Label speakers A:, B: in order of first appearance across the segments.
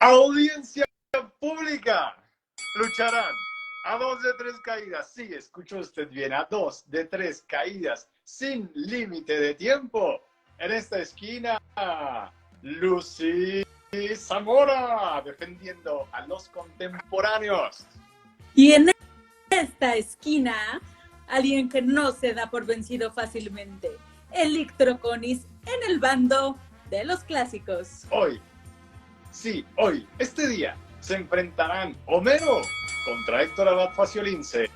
A: Audiencia pública. Lucharán a 2 de 3 caídas. Sí, escuchó usted bien, a 2 de 3 caídas sin límite de tiempo. En esta esquina, Lucy Zamora defendiendo a los contemporáneos.
B: Y en esta esquina, alguien que no se da por vencido fácilmente, el Ictroconis en el bando de los clásicos.
A: Hoy, este día, se enfrentarán Homero contra Héctor Abad Faciolince,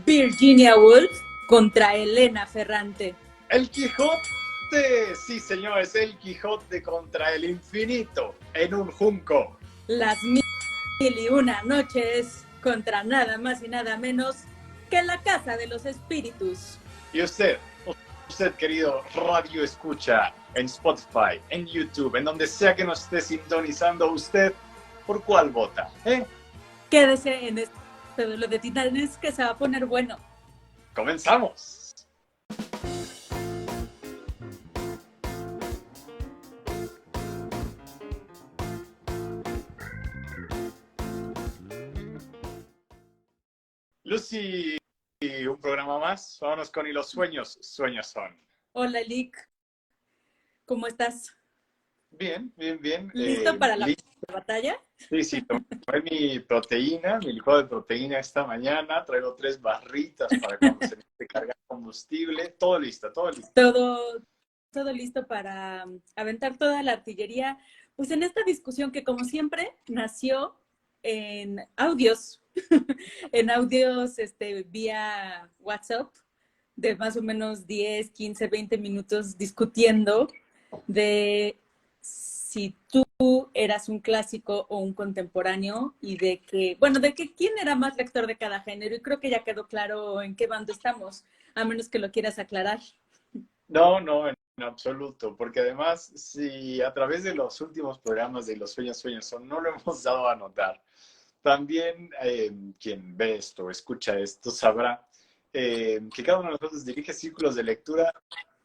B: Virginia Woolf contra Elena Ferrante.
A: El Quijote, sí señores, el Quijote contra el infinito en un junco.
B: Las 1001 noches contra nada más y nada menos que la Casa de los Espíritus.
A: Y usted querido radio escucha en Spotify, en YouTube, en donde sea que nos esté sintonizando, usted, ¿por cuál vota?
B: Quédese en este duelo de titanes que se va a poner bueno.
A: ¡Comenzamos! Lucy, un programa más. Vámonos con Y los sueños, sueños son.
B: Hola, Lick. ¿Cómo estás?
A: Bien.
B: ¿Listo para la batalla?
A: Sí, tomé mi proteína, mi licuado de proteína esta mañana. Traigo 3 barritas para cuando se necesite cargar combustible. Todo listo.
B: Todo listo para aventar toda la artillería. Pues en esta discusión que, como siempre, nació en audios, vía WhatsApp, de más o menos 10, 15, 20 minutos discutiendo de si tú eras un clásico o un contemporáneo y de que quién era más lector de cada género, y creo que ya quedó claro en qué bando estamos, a menos que lo quieras aclarar.
A: No, en absoluto, porque además, si a través de los últimos programas de Los Sueños Son, no lo hemos dado a notar. También quien ve esto, escucha esto, sabrá que cada uno de nosotros dirige círculos de lectura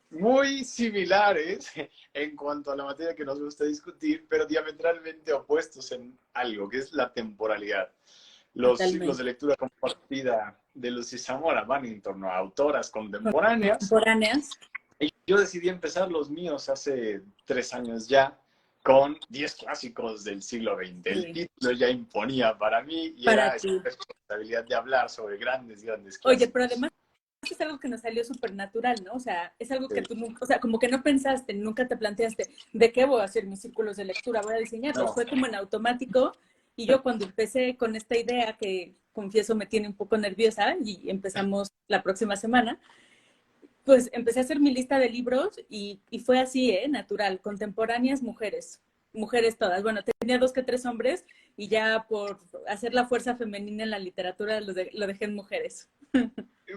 A: muy similares en cuanto a la materia que nos gusta discutir, pero diametralmente opuestos en algo, que es la temporalidad. Los ciclos de lectura compartida de Lucy Zamora van en torno a autoras contemporáneas. Y yo decidí empezar los míos hace 3 años ya, con 10 clásicos del siglo XX. El título ya imponía para mí y era esa responsabilidad de hablar sobre grandes clásicos.
B: Oye, pero además es algo que nos salió súper natural, ¿no? O sea, es algo que tú nunca, o sea, como que no pensaste, nunca te planteaste, ¿de qué voy a hacer mis círculos de lectura? Voy a diseñarlos. No. Fue como en automático. Y yo cuando empecé con esta idea, que confieso me tiene un poco nerviosa, y empezamos la próxima semana, pues empecé a hacer mi lista de libros y fue así, natural, contemporáneas, mujeres todas. Bueno, tenía 2 que 3 hombres y ya por hacer la fuerza femenina en la literatura lo dejé en mujeres.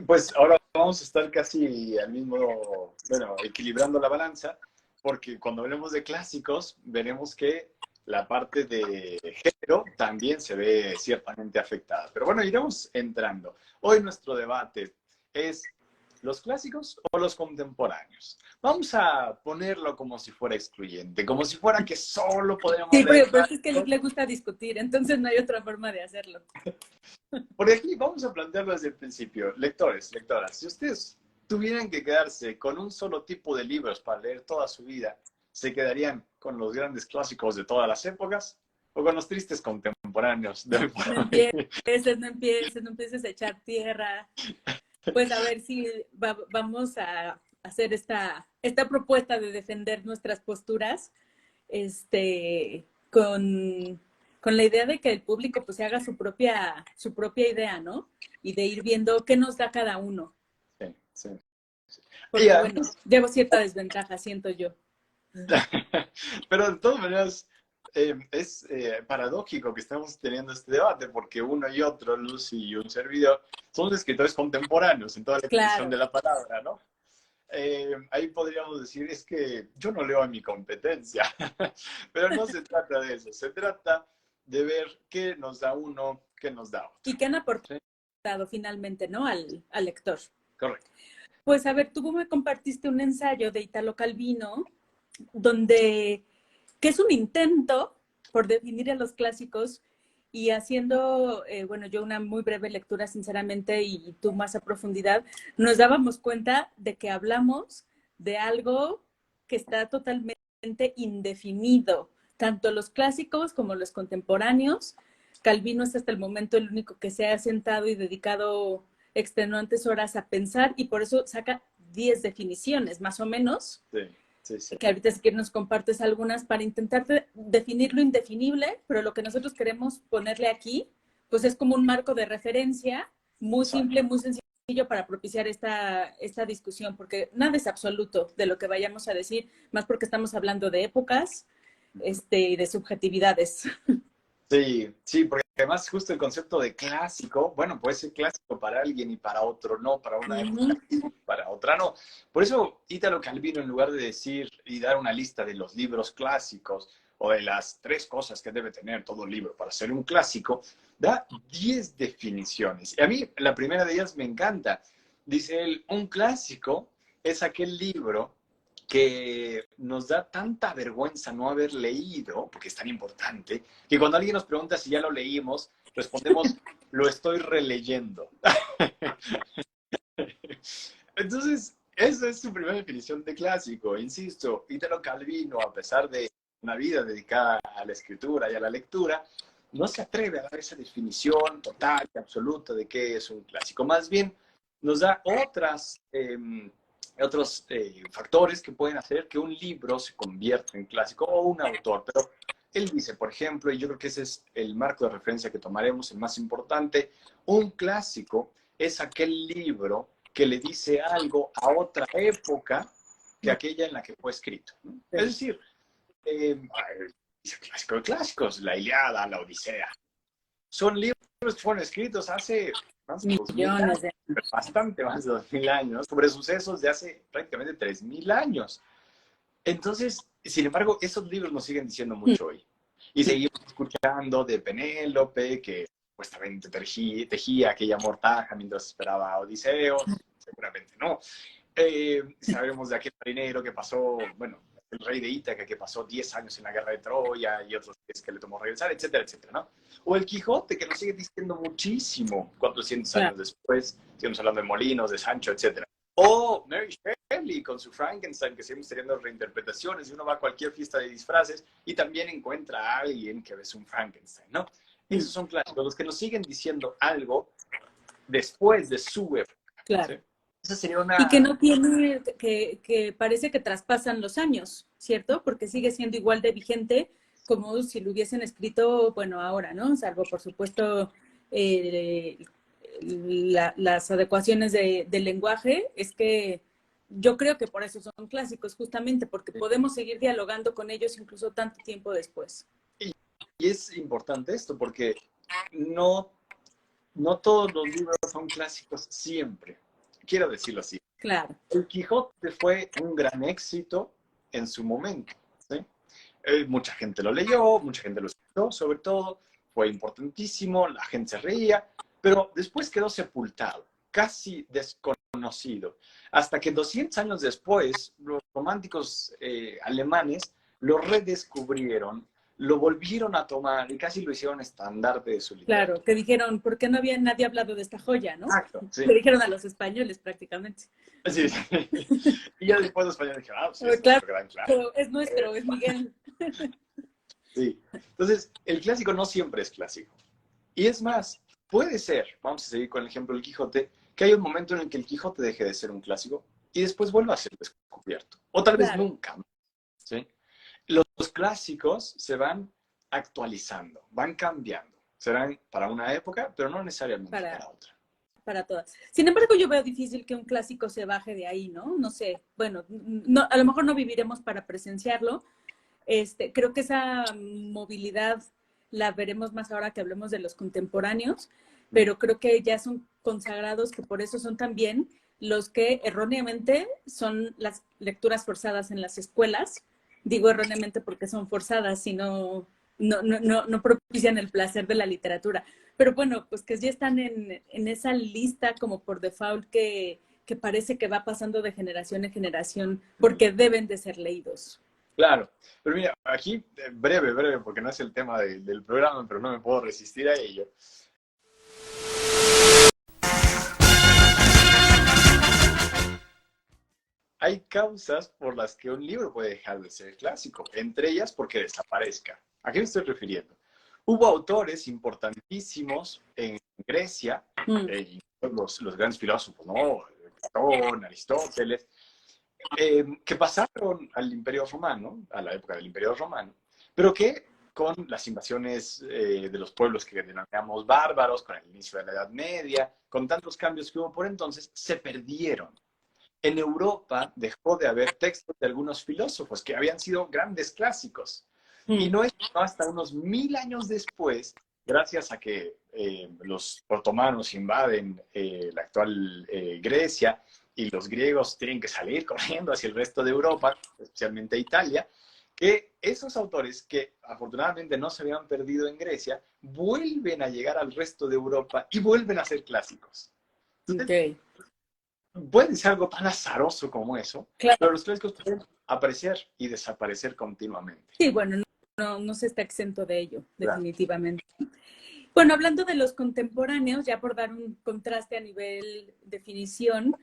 A: Pues ahora vamos a estar casi al mismo, equilibrando la balanza, porque cuando hablemos de clásicos, veremos que la parte de género también se ve ciertamente afectada. Pero bueno, iremos entrando. Hoy nuestro debate es: ¿los clásicos o los contemporáneos? Vamos a ponerlo como si fuera excluyente, como si fuera que solo podríamos leer.
B: Pero es que le gusta discutir, entonces no hay otra forma de hacerlo.
A: Por aquí vamos a plantearlo desde el principio. Lectores, lectoras, si ustedes tuvieran que quedarse con un solo tipo de libros para leer toda su vida, ¿se quedarían con los grandes clásicos de todas las épocas o con los tristes contemporáneos?
B: No empieces a echar tierra. Pues a ver si vamos a hacer esta propuesta de defender nuestras posturas, con la idea de que el público pues se haga su propia idea, ¿no? Y de ir viendo qué nos da cada uno.
A: Sí.
B: Porque bueno, llevo cierta desventaja, siento yo.
A: Pero de todas maneras, es paradójico que estemos teniendo este debate, porque uno y otro, Lucy y un servidor, son escritores contemporáneos en toda la extensión de la palabra, ¿no? Ahí podríamos decir, es que yo no leo a mi competencia, pero no se trata de eso, se trata de ver qué nos da uno, qué nos da otro.
B: Y qué han aportado finalmente, ¿no? Al lector.
A: Correcto.
B: Pues a ver, tú me compartiste un ensayo de Italo Calvino, que es un intento por definir a los clásicos y haciendo, bueno, yo una muy breve lectura, sinceramente, y tú más a profundidad, nos dábamos cuenta de que hablamos de algo que está totalmente indefinido, tanto los clásicos como los contemporáneos. Calvino es hasta el momento el único que se ha sentado y dedicado extenuantes horas a pensar y por eso saca 10 definiciones, más o menos.
A: Sí, sí, sí.
B: Que ahorita si quieres nos compartes algunas para intentar definir lo indefinible, pero lo que nosotros queremos ponerle aquí, pues es como un marco de referencia muy simple, muy sencillo para propiciar esta discusión, porque nada es absoluto de lo que vayamos a decir, más porque estamos hablando de épocas y de subjetividades.
A: Sí, sí, porque además justo el concepto de clásico, bueno, puede ser clásico para alguien y para otro no, para una época y para otra no. Por eso Italo Calvino, en lugar de decir y dar una lista de los libros clásicos o de las 3 cosas que debe tener todo libro para ser un clásico, da 10 definiciones. Y a mí la primera de ellas me encanta. Dice él, un clásico es aquel libro que nos da tanta vergüenza no haber leído, porque es tan importante, que cuando alguien nos pregunta si ya lo leímos, respondemos, lo estoy releyendo. Entonces, esa es su primera definición de clásico. Insisto, Italo Calvino, a pesar de una vida dedicada a la escritura y a la lectura, no se atreve a dar esa definición total y absoluta de qué es un clásico. Más bien, nos da otros factores que pueden hacer que un libro se convierta en clásico o un autor. Pero él dice, por ejemplo, y yo creo que ese es el marco de referencia que tomaremos, el más importante, un clásico es aquel libro que le dice algo a otra época que aquella en la que fue escrito, ¿no? Es decir, dice clásico de clásicos, la Ilíada, la Odisea. Son libros que fueron escritos hace más de 2000 años, bastante más de 2000 años, sobre sucesos de hace prácticamente 3000 años. Entonces, sin embargo, esos libros nos siguen diciendo mucho hoy. Y seguimos escuchando de Penélope, que supuestamente tejía aquella mortaja mientras esperaba a Odiseo. Seguramente no. Sabemos de aquel marinero que pasó, bueno, el rey de Ítaca que pasó 10 años en la guerra de Troya y otros que le tomó regresar, etcétera, etcétera, ¿no? O el Quijote, que nos sigue diciendo muchísimo 400 años después, seguimos hablando de Molinos, de Sancho, etcétera. O Mary Shelley con su Frankenstein, que seguimos teniendo reinterpretaciones, y uno va a cualquier fiesta de disfraces y también encuentra a alguien que ves un Frankenstein, ¿no? Esos son clásicos, los que nos siguen diciendo algo después de su época.
B: Claro.
A: ¿Sí? Esa sería una...
B: Y que no tiene, que parece que traspasan los años, ¿cierto? Porque sigue siendo igual de vigente como si lo hubiesen escrito, bueno, ahora, ¿no? Salvo, por supuesto, las adecuaciones del lenguaje, es que yo creo que por eso son clásicos, justamente, porque podemos seguir dialogando con ellos incluso tanto tiempo después.
A: Y es importante esto, porque no todos los libros son clásicos siempre. Quiero decirlo así.
B: Claro.
A: El Quijote fue un gran éxito en su momento, ¿sí? Mucha gente lo leyó, mucha gente lo escuchó, sobre todo, fue importantísimo, la gente se reía, pero después quedó sepultado, casi desconocido, hasta que 200 años después, los románticos alemanes lo redescubrieron, lo volvieron a tomar y casi lo hicieron estandarte de su literatura.
B: Claro, que dijeron, ¿por qué no había nadie hablado de esta joya, no?
A: Exacto, sí.
B: Le dijeron a los españoles prácticamente.
A: Sí, sí. Y ya después los españoles dijeron, sí, es
B: claro,
A: gran clásico.
B: es nuestro, es Miguel.
A: Sí. Entonces, el clásico no siempre es clásico. Y es más, puede ser, vamos a seguir con el ejemplo del Quijote, que hay un momento en el que el Quijote deje de ser un clásico y después vuelva a ser descubierto. O tal vez nunca. ¿Sí? Los clásicos se van actualizando, van cambiando. Serán para una época, pero no necesariamente para otra.
B: Para todas. Sin embargo, yo veo difícil que un clásico se baje de ahí, ¿no? No sé, bueno, no, a lo mejor no viviremos para presenciarlo. Creo que esa movilidad la veremos más ahora que hablemos de los contemporáneos, pero creo que ya son consagrados, que por eso son también los que erróneamente son las lecturas forzadas en las escuelas. Digo erróneamente porque son forzadas, sino no propician el placer de la literatura. Pero bueno, pues que ya están en esa lista como por default que parece que va pasando de generación en generación porque deben de ser leídos.
A: Claro, pero mira, aquí breve, porque no es el tema del programa, pero no me puedo resistir a ello. Hay causas por las que un libro puede dejar de ser clásico, entre ellas porque desaparezca. ¿A qué me estoy refiriendo? Hubo autores importantísimos en Grecia, los grandes filósofos, ¿no? Platón, Aristóteles, que pasaron al Imperio Romano, a la época del Imperio Romano, pero que con las invasiones de los pueblos que denominamos bárbaros, con el inicio de la Edad Media, con tantos cambios que hubo por entonces, se perdieron. En Europa dejó de haber textos de algunos filósofos que habían sido grandes clásicos. Y no es hasta unos 1000 años después, gracias a que los otomanos invaden la actual Grecia y los griegos tienen que salir corriendo hacia el resto de Europa, especialmente Italia, que esos autores que afortunadamente no se habían perdido en Grecia, vuelven a llegar al resto de Europa y vuelven a ser clásicos. Entonces, puede ser algo tan azaroso como eso,
B: Claro.
A: pero los clásicos pueden aparecer y desaparecer continuamente.
B: Sí, bueno, no se está exento de ello, definitivamente. Claro. Bueno, hablando de los contemporáneos, ya por dar un contraste a nivel definición,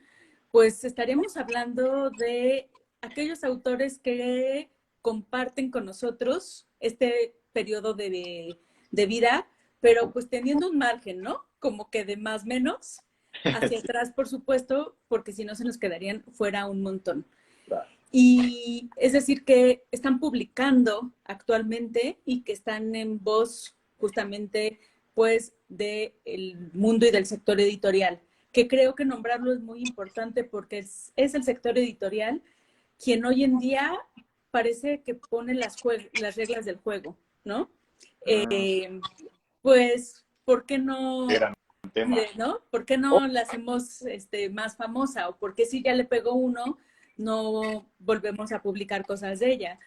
B: pues estaríamos hablando de aquellos autores que comparten con nosotros este periodo de vida, pero pues teniendo un margen, ¿no? Como que de más menos hacia atrás, por supuesto, porque si no se nos quedarían fuera un montón.
A: Claro.
B: Y es decir, que están publicando actualmente y que están en voz justamente pues del mundo y del sector editorial, que creo que nombrarlo es muy importante porque es el sector editorial quien hoy en día parece que pone las reglas del juego, ¿no? Pues, ¿por qué no? ¿No? ¿Por qué no la hacemos más famosa? ¿O por qué si ya le pegó uno, no volvemos a publicar cosas de ella?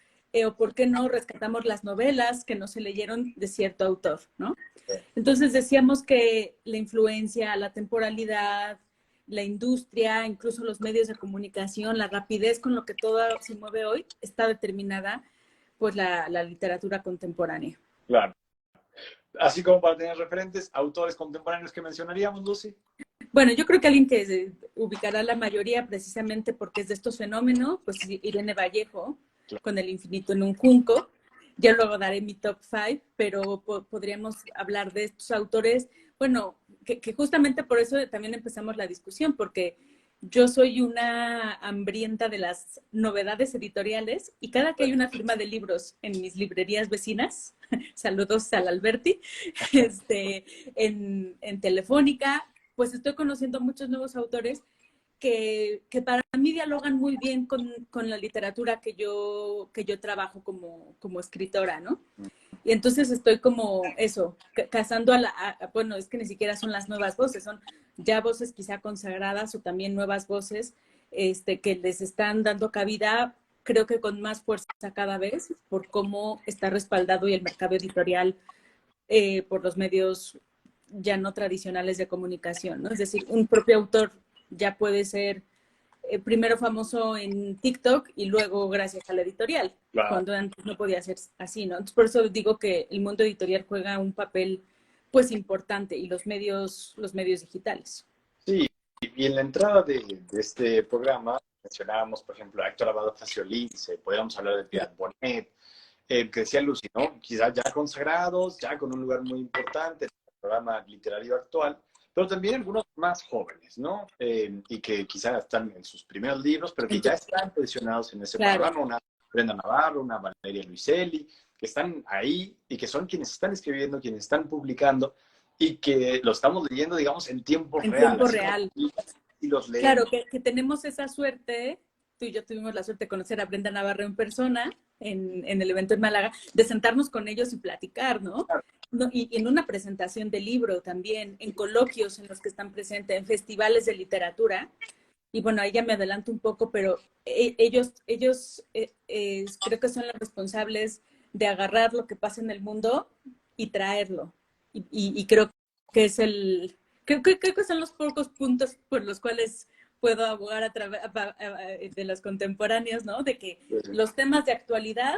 B: ¿O por qué no rescatamos las novelas que no se leyeron de cierto autor, ¿no? Entonces decíamos que la influencia, la temporalidad, la industria, incluso los medios de comunicación, la rapidez con lo que todo se mueve hoy, está determinada pues la literatura contemporánea.
A: Claro. Así como para tener referentes, autores contemporáneos que mencionaríamos, Lucy.
B: Bueno, yo creo que alguien que ubicará la mayoría precisamente porque es de estos fenómenos, pues Irene Vallejo, claro, con El infinito en un junco. Ya luego daré mi top 5, pero podríamos hablar de estos autores, bueno, que justamente por eso también empezamos la discusión, porque yo soy una hambrienta de las novedades editoriales y cada que hay una firma de libros en mis librerías vecinas, saludos al Alberti, en Telefónica, pues estoy conociendo muchos nuevos autores que para mí dialogan muy bien con la literatura que yo trabajo como escritora, ¿no? Y entonces estoy como eso, cazando bueno, es que ni siquiera son las nuevas voces, son ya voces quizá consagradas o también nuevas voces que les están dando cabida, creo que con más fuerza cada vez, por cómo está respaldado y el mercado editorial por los medios ya no tradicionales de comunicación, ¿no? Es decir, un propio autor ya puede ser primero famoso en TikTok y luego gracias a la editorial, claro, cuando antes no podía ser así, ¿no? Entonces, por eso digo que el mundo editorial juega un papel, pues, importante y los medios digitales.
A: Sí, y en la entrada de este programa mencionábamos, por ejemplo, a Héctor Abado Faciolince, podríamos hablar de Pierre Bonet, que decía Lucy, ¿no? Quizás ya consagrados, ya con un lugar muy importante en el programa literario actual, pero también algunos más jóvenes, ¿no? Y que quizás están en sus primeros libros, pero que ya están posicionados en ese programa, una Brenda Navarro, una Valeria Luiselli, que están ahí y que son quienes están escribiendo, quienes están publicando y que lo estamos leyendo, digamos, en tiempo real. En
B: tiempo real. Y los leemos. Claro, que tenemos esa suerte, tú y yo tuvimos la suerte de conocer a Brenda Navarro en persona, en el evento en Málaga, de sentarnos con ellos y platicar, ¿no? Claro. Y en una presentación de libro también, en coloquios en los que están presentes, en festivales de literatura. Y bueno, ahí ya me adelanto un poco, pero ellos creo que son los responsables de agarrar lo que pasa en el mundo y traerlo. Y creo que es creo que son los pocos puntos por los cuales puedo abogar a través de los contemporáneos, ¿no? De que los temas de actualidad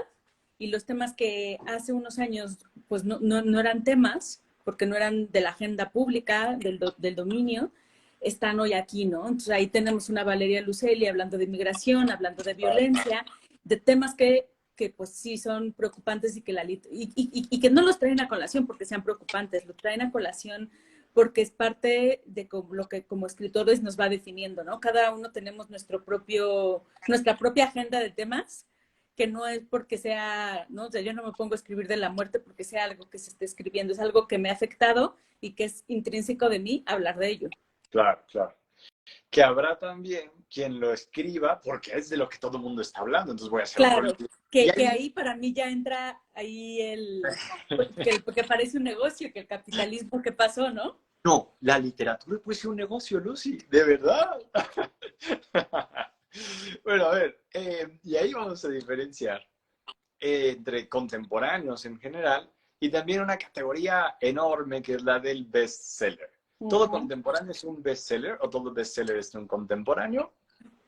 B: y los temas que hace unos años pues no eran temas, porque no eran de la agenda pública, del dominio, están hoy aquí, ¿no? Entonces ahí tenemos una Valeria Lucelli hablando de migración, hablando de violencia, de temas que pues sí son preocupantes y que no los traen a colación porque sean preocupantes, lo traen a colación porque es parte de lo que como escritores nos va definiendo, ¿no? Cada uno tenemos nuestra propia agenda de temas, que no es porque sea, ¿no? O sea, yo no me pongo a escribir de la muerte porque sea algo que se esté escribiendo, es algo que me ha afectado y que es intrínseco de mí hablar de ello.
A: Claro, claro. Que habrá también quien lo escriba porque es de lo que todo el mundo está hablando, entonces voy a hacer
B: claro,
A: otro
B: que ahí para mí ya entra ahí que parece un negocio, que el capitalismo que pasó, ¿no?
A: No, la literatura puede ser un negocio, Lucy, ¿de verdad? Bueno, a ver, y ahí vamos a diferenciar entre contemporáneos en general y también una categoría enorme que es la del bestseller. ¿Todo contemporáneo es un bestseller o todo bestseller es un contemporáneo?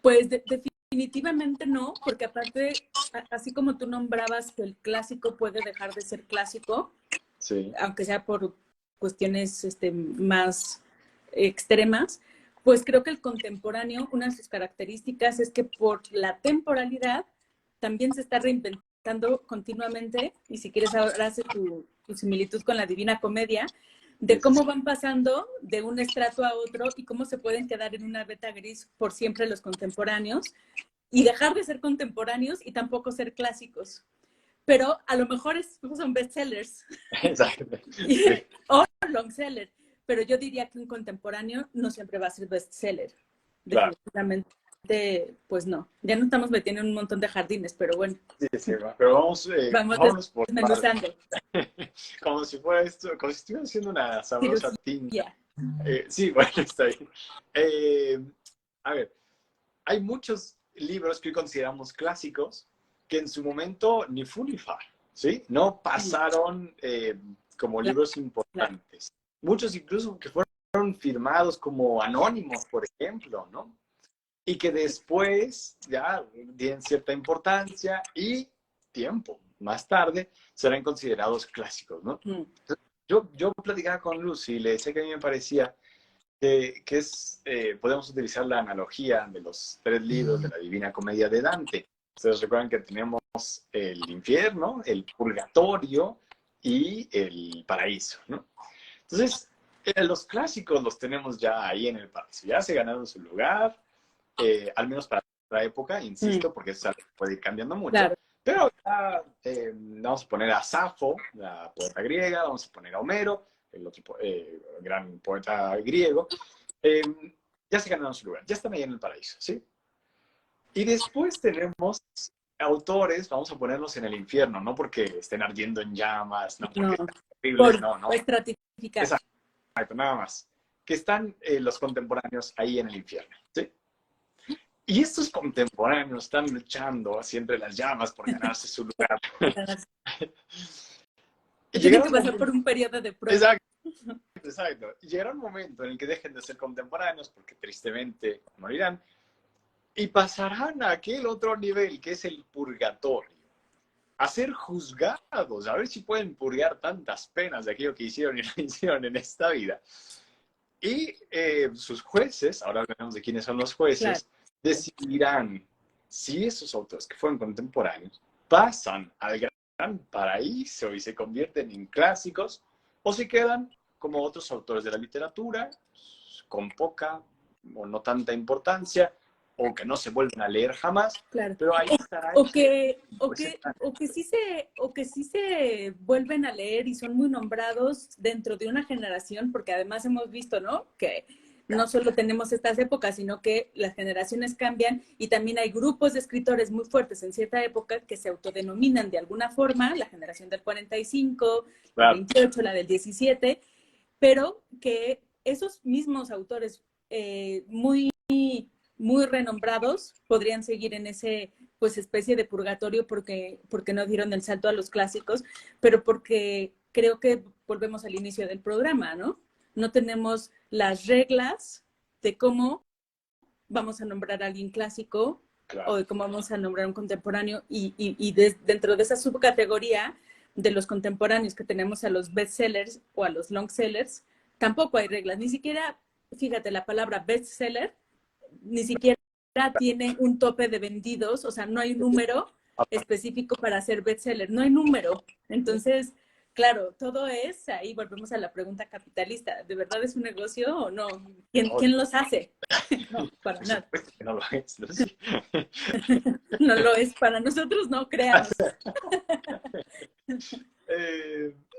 B: Pues definitivamente no, porque aparte, así como tú nombrabas que el clásico puede dejar de ser clásico,
A: sí,
B: aunque sea por cuestiones más extremas, pues creo que el contemporáneo, una de sus características es que por la temporalidad también se está reinventando continuamente, y si quieres ahora hace tu similitud con la Divina Comedia, de cómo van pasando de un estrato a otro y cómo se pueden quedar en una beta gris por siempre los contemporáneos y dejar de ser contemporáneos y tampoco ser clásicos. Pero a lo mejor son bestsellers.
A: Exacto. Sí.
B: O longseller. Pero yo diría que un contemporáneo no siempre va a ser bestseller.
A: Claro.
B: Definitivamente, pues no. Ya no estamos metiendo en un montón de jardines, pero bueno.
A: Sí, sí, pero vamos por
B: desmenuzando.
A: Como si fuera esto, como si estuviera haciendo una sabrosa
B: tinta.
A: Sí, bueno, está bien. A ver, hay muchos libros que hoy consideramos clásicos que en su momento ni fu ni fa, ¿sí? No pasaron como libros importantes. Muchos incluso que fueron firmados como anónimos, por ejemplo, ¿no? Y que después ya tienen cierta importancia y tiempo más tarde serán considerados clásicos, ¿no? Yo platicaba con Lucy y le decía que a mí me parecía que podemos utilizar la analogía de los 3 libros de la Divina Comedia de Dante. Ustedes recuerdan que tenemos el infierno, el purgatorio y el paraíso, ¿no? Entonces, los clásicos los tenemos ya ahí en el paraíso. Ya se ganaron su lugar, al menos para la época, insisto, porque es algo que puede ir cambiando mucho. Claro. Pero ya, vamos a poner a Safo, la poeta griega, vamos a poner a Homero, el otro gran poeta griego. Ya se ganaron su lugar, ya están ahí en el paraíso, ¿sí? Y después tenemos autores, vamos a ponerlos en el infierno, no porque estén ardiendo en llamas, no porque estén horribles, no.
B: Estratificar.
A: Exacto, nada más. Que están los contemporáneos ahí en el infierno, ¿sí? Y estos contemporáneos están luchando así entre las llamas por ganarse su lugar.
B: Y tienen que pasar por un periodo de prueba.
A: Exacto. Y llegará un momento en el que dejen de ser contemporáneos, porque tristemente morirán, y pasarán a aquel otro nivel, que es el purgatorio, a ser juzgados, a ver si pueden purgar tantas penas de aquello que hicieron y no hicieron en esta vida. Y sus jueces, ahora hablamos de quiénes son los jueces, decidirán si esos autores que fueron contemporáneos pasan al gran paraíso y se convierten en clásicos, o si quedan como otros autores de la literatura, con poca o no tanta importancia, o que no se vuelven a leer jamás, pero ahí estará.
B: O que sí se vuelven a leer y son muy nombrados dentro de una generación, porque además hemos visto, ¿no? Que no solo tenemos estas épocas, sino que las generaciones cambian y también hay grupos de escritores muy fuertes en cierta época que se autodenominan de alguna forma, la generación del 45, la 28, la del 17, pero que esos mismos autores muy renombrados podrían seguir en ese pues especie de purgatorio porque no dieron el salto a los clásicos, pero porque creo que volvemos al inicio del programa, ¿no? No tenemos las reglas de cómo vamos a nombrar a alguien clásico
A: Claro.
B: o de cómo vamos a nombrar un contemporáneo y dentro de esa subcategoría de los contemporáneos que tenemos a los bestsellers o a los longsellers, tampoco hay reglas. Ni siquiera, fíjate, la palabra bestseller ni siquiera tiene un tope de vendidos, o sea, no hay un número específico para ser bestseller, no hay número. Entonces, claro, todo es, ahí volvemos a la pregunta capitalista, ¿de verdad es un negocio o no? ¿Quién los hace? No, para nada.
A: No lo es, ¿no? Sí.
B: No lo es, para nosotros no, créanos.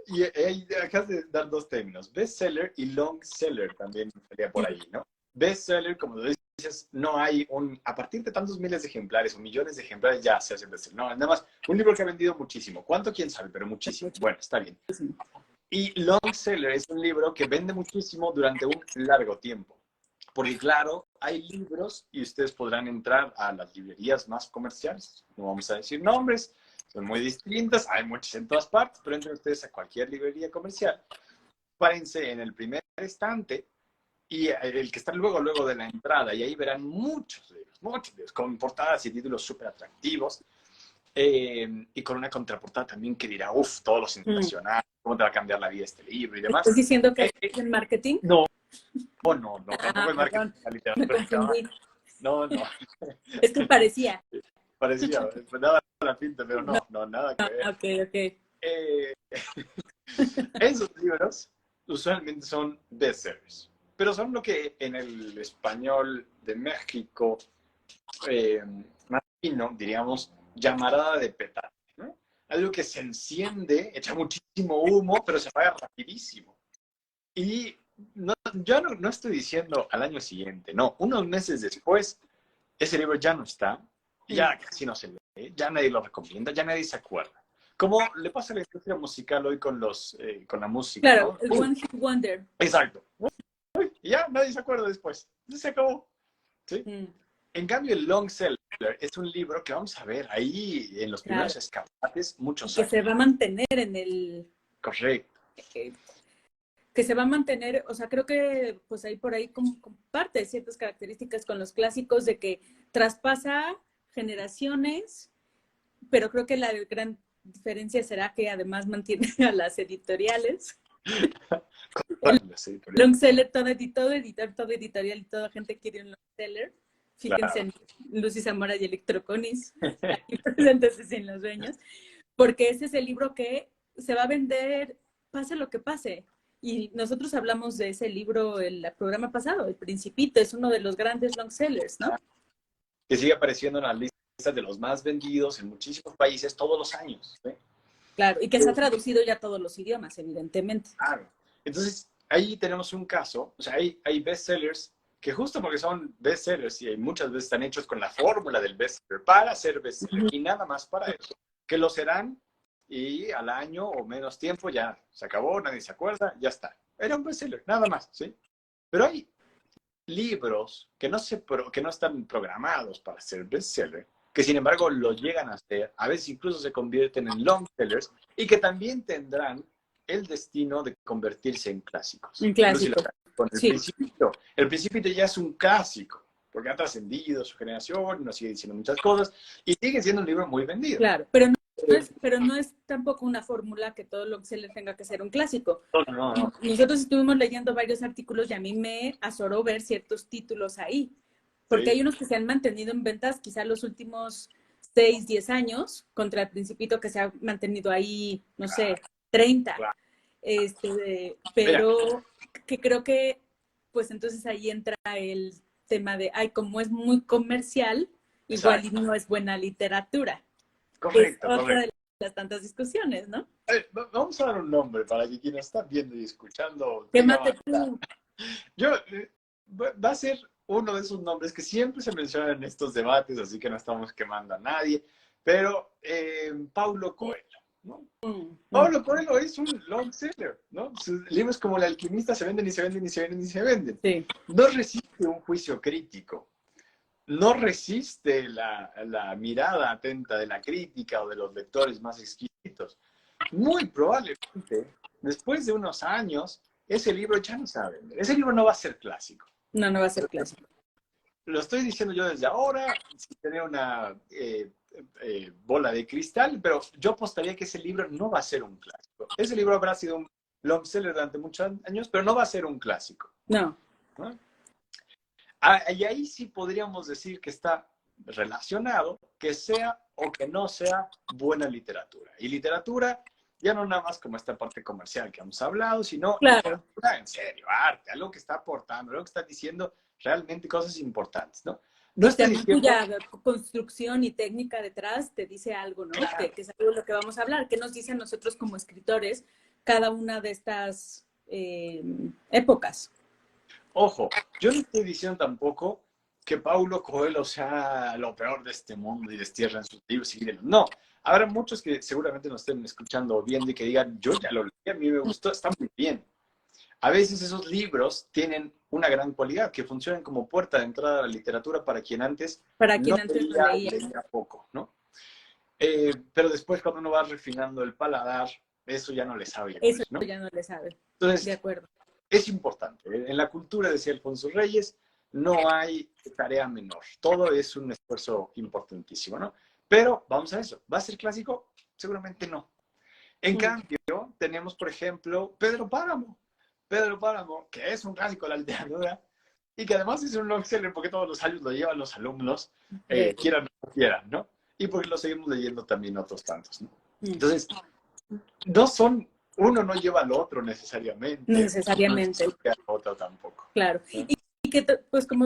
A: Y ahí acabas de dar dos términos, bestseller y long seller también sería por ahí, ¿no? Bestseller, como lo dices, no hay a partir de tantos miles de ejemplares o millones de ejemplares ya se hace bestseller. No, nada más, un libro que ha vendido muchísimo. ¿Cuánto? ¿Quién sabe? Pero muchísimo. Bueno, está bien. Y long seller es un libro que vende muchísimo durante un largo tiempo. Porque claro, hay libros y ustedes podrán entrar a las librerías más comerciales. No vamos a decir nombres, son muy distintas, hay muchas en todas partes, pero entren ustedes a cualquier librería comercial, párense en el primer estante y el que está luego de la entrada, y ahí verán muchos libros, con portadas y títulos súper atractivos, y con una contraportada también que dirá, uff, todos los sensacionales, cómo te va a cambiar la vida este libro y demás.
B: ¿Estás diciendo que es en marketing?
A: No, tampoco es marketing, la
B: Me
A: literatura.
B: confundí.
A: No.
B: Es que parecía.
A: Parecía, daba la pinta, pero no, nada que ver.
B: Ok.
A: Esos libros usualmente son bestsellers, pero son lo que en el español de México, más fino, diríamos, llamarada de petate, ¿no? Algo que se enciende, echa muchísimo humo, pero se apaga rapidísimo. Y yo no estoy diciendo al año siguiente, no, unos meses después, ese libro ya no está, ya casi no se lee, ya nadie lo recomienda, ya nadie se acuerda. Como le pasa a la industria musical hoy con la música,
B: Claro,
A: ¿no?
B: el One Hit Wonder.
A: Exacto. Y ya nadie se acuerda después. Se acabó. ¿Sí? En cambio, el long seller es un libro que vamos a ver ahí en los primeros escaparates muchos
B: que
A: años.
B: se va a mantener en el...
A: Correcto.
B: Que se va a mantener, o sea, creo que pues ahí por ahí comparte ciertas características con los clásicos de que traspasa generaciones, pero creo que la gran diferencia será que además mantiene a las editoriales. Long seller, todo editor, todo editorial y toda gente quiere un long seller. Fíjense en Lucy Zamora y Electroconis, aquí presentes en Los Dueños, porque ese es el libro que se va a vender, pase lo que pase. Y nosotros hablamos de ese libro el programa pasado, El Principito, es uno de los grandes long sellers, ¿no?
A: Que sigue apareciendo en las listas de los más vendidos en muchísimos países todos los años. ¿Sí?
B: Claro, y que se ha traducido ya a todos los idiomas, evidentemente.
A: Claro. Entonces, ahí tenemos un caso, o sea, hay bestsellers que justo porque son bestsellers y muchas veces están hechos con la fórmula del bestseller para ser bestseller y nada más para eso, que lo serán y al año o menos tiempo ya se acabó, nadie se acuerda, ya está. Era un bestseller, nada más, ¿sí? Pero hay libros que no están programados para ser bestseller, que sin embargo lo llegan a ser, a veces incluso se convierten en long sellers y que también tendrán el destino de convertirse en clásicos.
B: Un clásico.
A: Con el Principito. El Principito ya es un clásico, porque ha trascendido su generación, nos sigue diciendo muchas cosas, y sigue siendo un libro muy vendido.
B: Claro, pero no es tampoco una fórmula que todo lo que se le tenga que ser un clásico.
A: No.
B: Nosotros estuvimos leyendo varios artículos y a mí me azoró ver ciertos títulos ahí, porque hay unos que se han mantenido en ventas quizá los últimos 6, 10 años, contra el Principito que se ha mantenido ahí, no sé, 30.
A: Claro.
B: Pero que creo que, pues entonces ahí entra el tema de, como es muy comercial, igual y no es buena literatura.
A: Correcto,
B: es otra de las tantas discusiones, ¿no?
A: Vamos a dar un nombre para que quien nos está viendo y escuchando...
B: Quémate tú.
A: Va a ser uno de esos nombres que siempre se mencionan en estos debates, así que no estamos quemando a nadie, pero Paulo Coelho, ¿no? Paulo Coelho es un long seller, ¿no? Sus libros como El Alquimista se venden y se venden y se venden y se venden.
B: Sí.
A: No resiste un juicio crítico. No resiste la mirada atenta de la crítica o de los lectores más exquisitos. Muy probablemente, después de unos años, ese libro ya no se va a vender. Ese libro no va a ser clásico.
B: No va a ser clásico.
A: lo estoy diciendo yo desde ahora, sin tener una bola de cristal, pero yo apostaría que ese libro no va a ser un clásico. Ese libro habrá sido un long seller durante muchos años, pero no va a ser un clásico.
B: No.
A: ¿No? Y ahí sí podríamos decir que está relacionado, que sea o que no sea buena literatura. Y literatura, ya no nada más como esta parte comercial que hemos hablado, sino
B: claro.
A: literatura en serio, arte, algo que está aportando, algo que está diciendo realmente cosas importantes, ¿no? No estoy diciendo...
B: cuya construcción y técnica detrás te dice algo, ¿no?
A: Claro.
B: Que es algo de lo que vamos a hablar. ¿Qué nos dicen nosotros como escritores cada una de estas épocas?
A: Ojo, yo no estoy diciendo tampoco que Paulo Coelho sea lo peor de este mundo y destierran sus libros y no. Habrá muchos que seguramente nos estén escuchando o viendo y que digan, yo ya lo leí, a mí me gustó, está muy bien. A veces esos libros tienen una gran cualidad, que funcionan como puerta de entrada a la literatura para quien antes no leía poco, ¿no? Pero después cuando uno va refinando el paladar, eso ya no le sabe.
B: Eso
A: ¿no?
B: ya no le sabe.
A: Entonces,
B: de acuerdo.
A: Es importante. En la cultura, decía Alfonso Reyes, no hay tarea menor. Todo es un esfuerzo importantísimo, ¿no? Pero vamos a eso. ¿Va a ser clásico? Seguramente no. En cambio, tenemos, por ejemplo, Pedro Páramo. Pedro Páramo, que es un clásico de la literatura y que además es un long seller porque todos los años lo llevan los alumnos, quieran o no quieran, ¿no? Y porque lo seguimos leyendo también otros tantos, ¿no? Entonces, no son... Uno no lleva al otro necesariamente.
B: Necesariamente.
A: No al otro tampoco.
B: Claro. Y que, pues como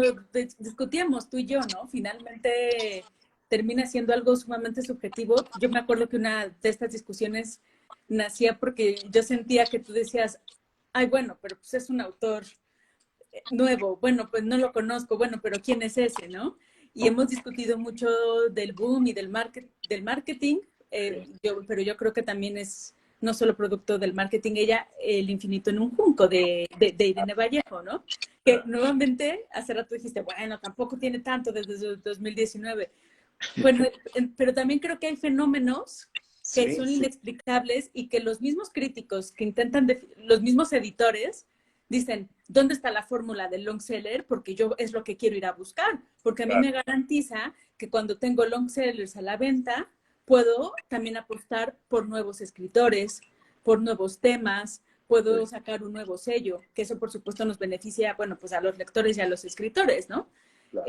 B: discutíamos tú y yo, ¿no? Finalmente termina siendo algo sumamente subjetivo. Yo me acuerdo que una de estas discusiones nacía porque yo sentía que tú decías, ay, bueno, pero pues es un autor nuevo, bueno, pues no lo conozco, bueno, pero ¿quién es ese, no? Y hemos discutido mucho del boom y del marketing, pero yo creo que también es no solo producto del marketing, ella, El infinito en un junco, de Irene Vallejo, ¿no? Que nuevamente, hace rato dijiste, bueno, tampoco tiene tanto desde 2019. Bueno, pero también creo que hay fenómenos que son inexplicables y que los mismos críticos que intentan, los mismos editores, dicen, ¿dónde está la fórmula del long seller? Porque yo es lo que quiero ir a buscar, porque a mí me garantiza que cuando tengo long sellers a la venta, puedo también apostar por nuevos escritores, por nuevos temas, puedo sacar un nuevo sello, que eso por supuesto nos beneficia, bueno, pues a los lectores y a los escritores, ¿no? Claro.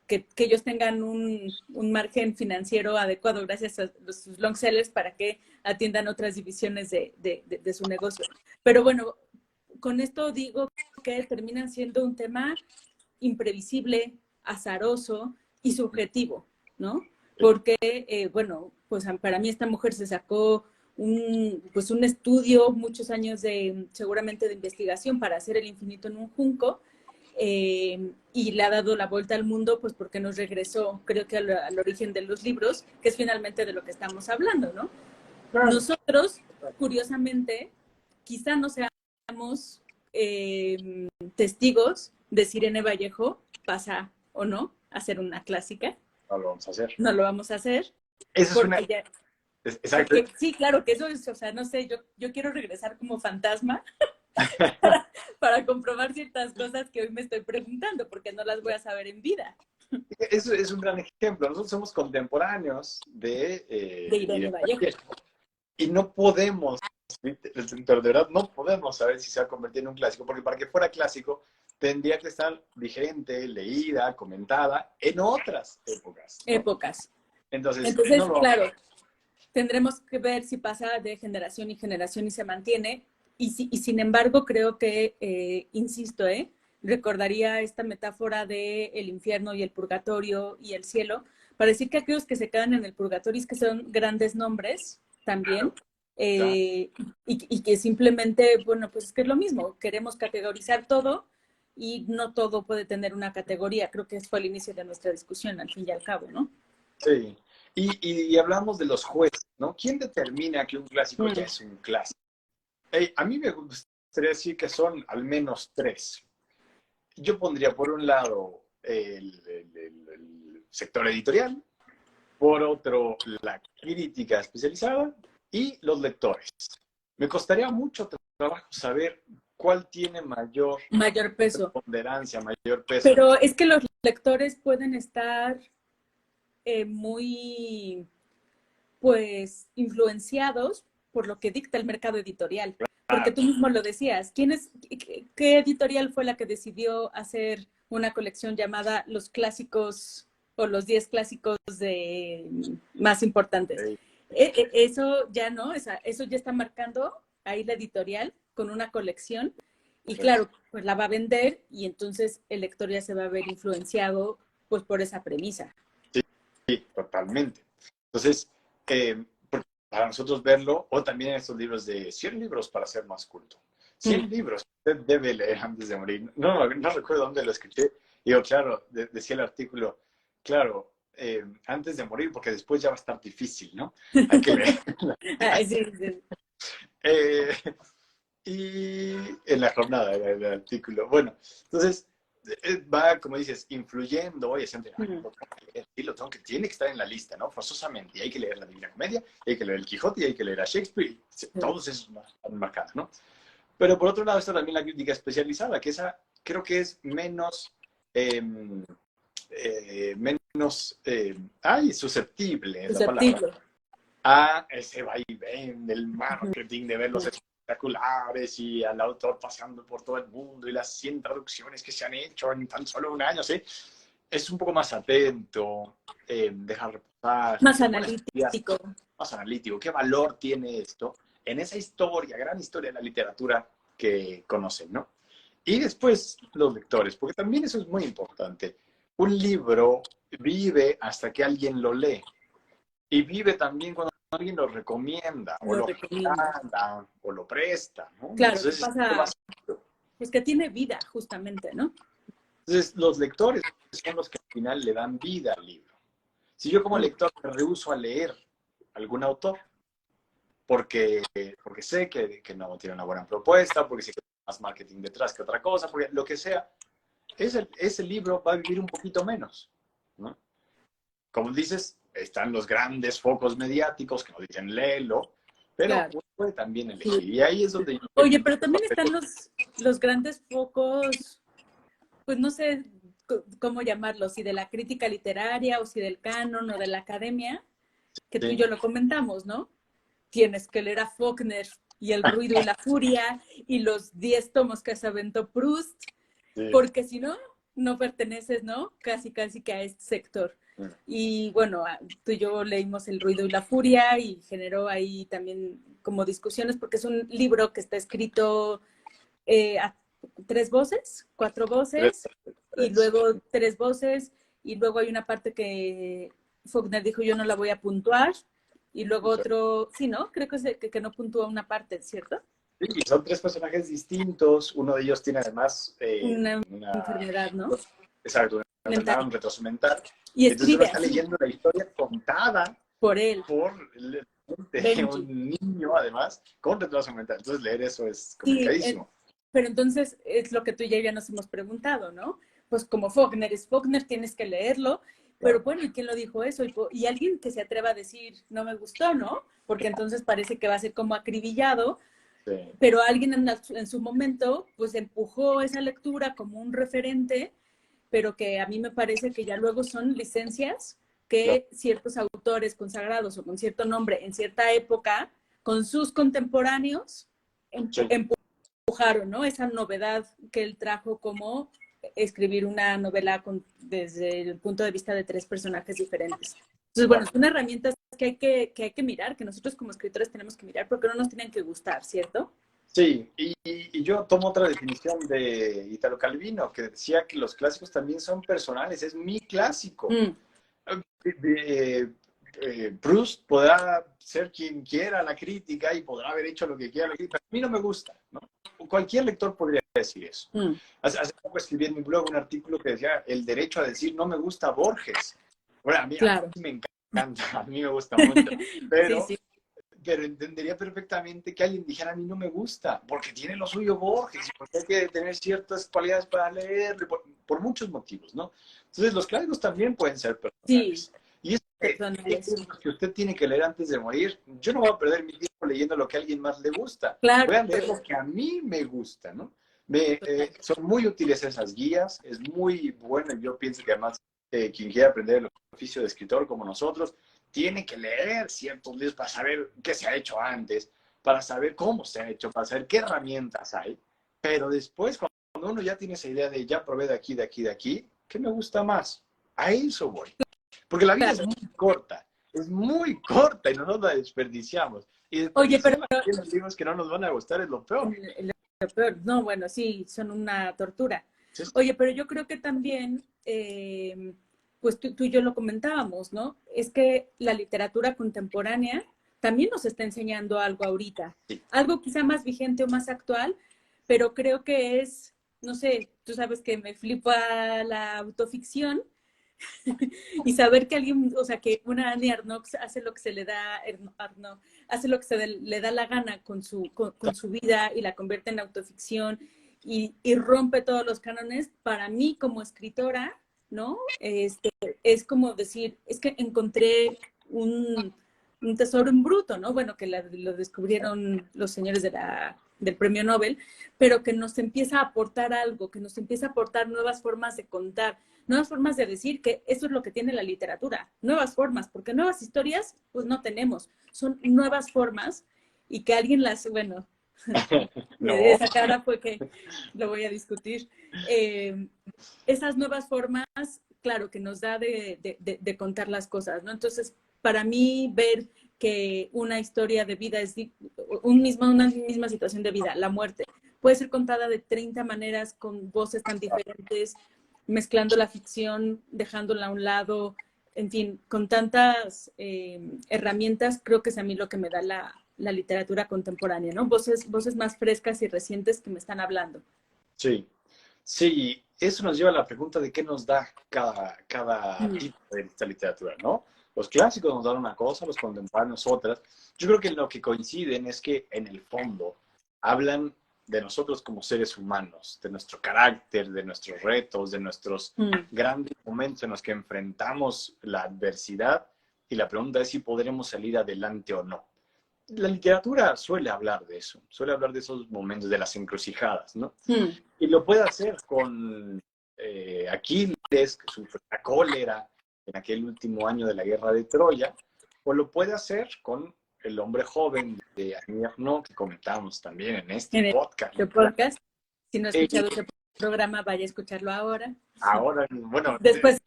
B: Que ellos tengan un margen financiero adecuado gracias a sus long sellers para que atiendan otras divisiones de su negocio. Pero bueno, con esto digo que terminan siendo un tema imprevisible, azaroso y subjetivo, ¿no? Porque, bueno, pues para mí esta mujer se sacó un estudio, muchos años seguramente de investigación para hacer El infinito en un junco, y le ha dado la vuelta al mundo, pues porque nos regresó, creo que al origen de los libros, que es finalmente de lo que estamos hablando, ¿no? Claro. Nosotros, curiosamente, quizá no seamos testigos de si Irene Vallejo pasa o no a ser una clásica.
A: No lo vamos a hacer.
B: No lo vamos a hacer.
A: Eso es una... Exacto.
B: Porque, sí, claro, que eso es, o sea, no sé, yo quiero regresar como fantasma para comprobar ciertas cosas que hoy me estoy preguntando, porque no las voy a saber en vida.
A: Eso es un gran ejemplo. Nosotros somos contemporáneos de
B: Irene Vallejo.
A: Y no podemos, pero de verdad no podemos saber si se va a convertir en un clásico, porque para que fuera clásico tendría que estar vigente, leída, comentada en otras épocas. ¿no? Entonces no
B: claro, tendremos que ver si pasa de generación en generación y se mantiene. Y sin embargo, creo que, insisto, recordaría esta metáfora de el infierno y el purgatorio y el cielo, para decir que aquellos que se quedan en el purgatorio es que son grandes nombres también, y que simplemente, bueno, pues es que es lo mismo, queremos categorizar todo y no todo puede tener una categoría. Creo que fue el inicio de nuestra discusión, al fin y al cabo, ¿no?
A: Sí, y hablamos de los jueces, ¿no? ¿Quién determina que un clásico ya es un clásico? A mí me gustaría decir que son al menos tres. Yo pondría por un lado el sector editorial, por otro la crítica especializada y los lectores. Me costaría mucho trabajo saber cuál tiene mayor
B: peso.
A: ponderancia, mayor peso.
B: Pero es que los lectores pueden estar muy, pues, influenciados por lo que dicta el mercado editorial. Claro. Porque tú mismo lo decías. ¿Qué editorial fue la que decidió hacer una colección llamada Los Clásicos o los 10 clásicos más importantes? Sí. Eso ya no, eso ya está marcando ahí la editorial con una colección y claro, pues la va a vender y entonces el lector ya se va a ver influenciado pues por esa premisa.
A: Sí, totalmente. Entonces, para nosotros verlo, o también estos libros de 100 libros para ser más culto. 100 libros que usted debe leer antes de morir. No recuerdo dónde lo escuché. Y yo, claro, decía el artículo, claro, antes de morir, porque después ya va a estar difícil, ¿no? Hay que leer.
B: Sí.
A: Y en la jornada del artículo. Bueno, entonces va, como dices, influyendo y haciendo, tiene que estar en la lista, ¿no? Forzosamente. Y hay que leer la Divina Comedia, hay que leer el Quijote, y hay que leer a Shakespeare, y todos esos marcados, ¿no? Pero por otro lado está también la crítica especializada, que esa creo que es menos susceptible, es la palabra, a ese vaivén del marketing, de ver los espectaculares y al autor paseando por todo el mundo y las 100 traducciones que se han hecho en tan solo un año, ¿sí? Es un poco más atento, dejar reposar.
B: Más analítico.
A: Más analítico. ¿Qué valor tiene esto en esa historia, gran historia de la literatura que conocen, ¿no? Y después los lectores, porque también eso es muy importante. Un libro vive hasta que alguien lo lee. Y vive también cuando alguien lo recomienda, o lo regala, o lo presta, ¿no?
B: Claro, entonces, pasa, pues que tiene vida, justamente, ¿no?
A: Entonces, los lectores son los que al final le dan vida al libro. Si yo como lector me rehúso a leer algún autor, porque sé que no tiene una buena propuesta, porque sé que hay más marketing detrás que otra cosa, porque lo que sea, ese libro va a vivir un poquito menos, ¿no? Como dices, están los grandes focos mediáticos que nos dicen léelo, pero claro, puede también elegir. Sí. Y ahí es donde...
B: Oye, pero también están los grandes focos, pues no sé cómo llamarlos, si de la crítica literaria o si del canon o de la academia, que tú y yo lo comentamos, ¿no? Tienes que leer a Faulkner y El ruido y la furia y los 10 tomos que se aventó Proust, porque si no, no perteneces, ¿no? Casi que a este sector. Y bueno, tú y yo leímos El ruido y la furia y generó ahí también como discusiones porque es un libro que está escrito a 3 voces, 4 voces y luego 3 voces y luego hay una parte que Faulkner dijo yo no la voy a puntuar y luego otro, sí, ¿no? Creo que no puntúa una parte, ¿cierto?
A: Sí, son 3 personajes distintos, uno de ellos tiene además
B: una enfermedad, ¿no?
A: Exacto, una enfermedad, un retraso mental.
B: Y
A: entonces uno está leyendo la historia contada
B: por él.
A: Por un niño, además, con retraso mental. Entonces leer eso es complicadísimo.
B: Sí, pero entonces es lo que tú y yo ya nos hemos preguntado, ¿no? Pues como Faulkner es Faulkner, tienes que leerlo. Pero bueno, ¿y quién lo dijo eso? Y alguien que se atreva a decir, no me gustó, ¿no? Porque entonces parece que va a ser como acribillado. Sí. Pero alguien en su momento, pues empujó esa lectura como un referente, pero que a mí me parece que ya luego son licencias que ciertos autores consagrados o con cierto nombre en cierta época, con sus contemporáneos, empujaron, ¿no? Esa novedad que él trajo como escribir una novela desde el punto de vista de 3 personajes diferentes. Entonces, bueno, son herramientas que hay que mirar, que nosotros como escritores tenemos que mirar porque no nos tienen que gustar, ¿cierto?
A: Sí, y yo tomo otra definición de Italo Calvino, que decía que los clásicos también son personales, es mi clásico. Proust podrá ser quien quiera la crítica y podrá haber hecho lo que quiera, pero a mí no me gusta, ¿no? Cualquier lector podría decir eso. Hace poco escribí en mi blog un artículo que decía el derecho a decir no me gusta Borges. Bueno, a mí me encanta, a mí me gusta mucho, pero, pero entendería perfectamente que alguien dijera a mí no me gusta, porque tiene lo suyo Borges, porque hay que tener ciertas cualidades para leer, por muchos motivos, ¿no? Entonces los clásicos también pueden ser personales. Y es que usted tiene que leer antes de morir. Yo no voy a perder mi tiempo leyendo lo que a alguien más le gusta.
B: Claro.
A: Voy a leer lo que a mí me gusta, ¿no? Son muy útiles esas guías, es muy bueno. Yo pienso que además quien quiera aprender el oficio de escritor como nosotros, tiene que leer ciertos libros para saber qué se ha hecho antes, para saber cómo se ha hecho, para saber qué herramientas hay. Pero después, cuando uno ya tiene esa idea de ya probé de aquí, de aquí, de aquí, ¿qué me gusta más? A eso voy. Porque la vida es muy corta y nosotros la desperdiciamos. Y
B: Oye, pero
A: los libros que no nos van a gustar es lo peor.
B: Lo peor, no, bueno, sí, son una tortura.
A: Sí.
B: Oye, pero yo creo que también, pues tú y yo lo comentábamos, ¿no? Es que la literatura contemporánea también nos está enseñando algo ahorita.
A: Sí.
B: Algo quizá más vigente o más actual, pero creo que es, no sé, tú sabes que me flipa la autoficción. Y saber que alguien, o sea, que una Annie Arnoux hace lo que se le da, hace lo que le da la gana con su vida y la convierte en autoficción y rompe todos los cánones, para mí como escritora, ¿no? Es como decir, es que encontré un tesoro en bruto, ¿no? Bueno, que lo descubrieron los señores del premio Nobel, pero que nos empieza a aportar algo, que nos empieza a aportar nuevas formas de contar, nuevas formas de decir, que eso es lo que tiene la literatura, nuevas formas, porque nuevas historias, pues no tenemos, son nuevas formas y que alguien las, bueno,
A: No.
B: esa cara fue que lo voy a discutir. Esas nuevas formas, claro, que nos da de contar las cosas, ¿no? Entonces, para mí, ver que una historia de vida es una misma situación de vida, la muerte, puede ser contada de 30 maneras, con voces tan diferentes, mezclando la ficción, dejándola a un lado, en fin, con tantas herramientas, creo que es a mí lo que me da la literatura contemporánea, ¿no? Voces más frescas y recientes que me están hablando.
A: Sí, sí, eso nos lleva a la pregunta de qué nos da cada tipo de esta literatura, ¿no? Los clásicos nos dan una cosa, los contemporáneos otras. Yo creo que lo que coinciden es que en el fondo hablan de nosotros como seres humanos, de nuestro carácter, de nuestros retos, de nuestros grandes momentos en los que enfrentamos la adversidad, y la pregunta es si podremos salir adelante o no. La literatura suele hablar de eso, suele hablar de esos momentos, de las encrucijadas, ¿no? Y lo puede hacer con Aquiles, que sufre la cólera en aquel último año de la guerra de Troya, o lo puede hacer con el hombre joven de Annie Ernaux, que comentamos también en este podcast.
B: Si no ha escuchado ese programa, vaya a escucharlo ahora.
A: Ahora, bueno,
B: después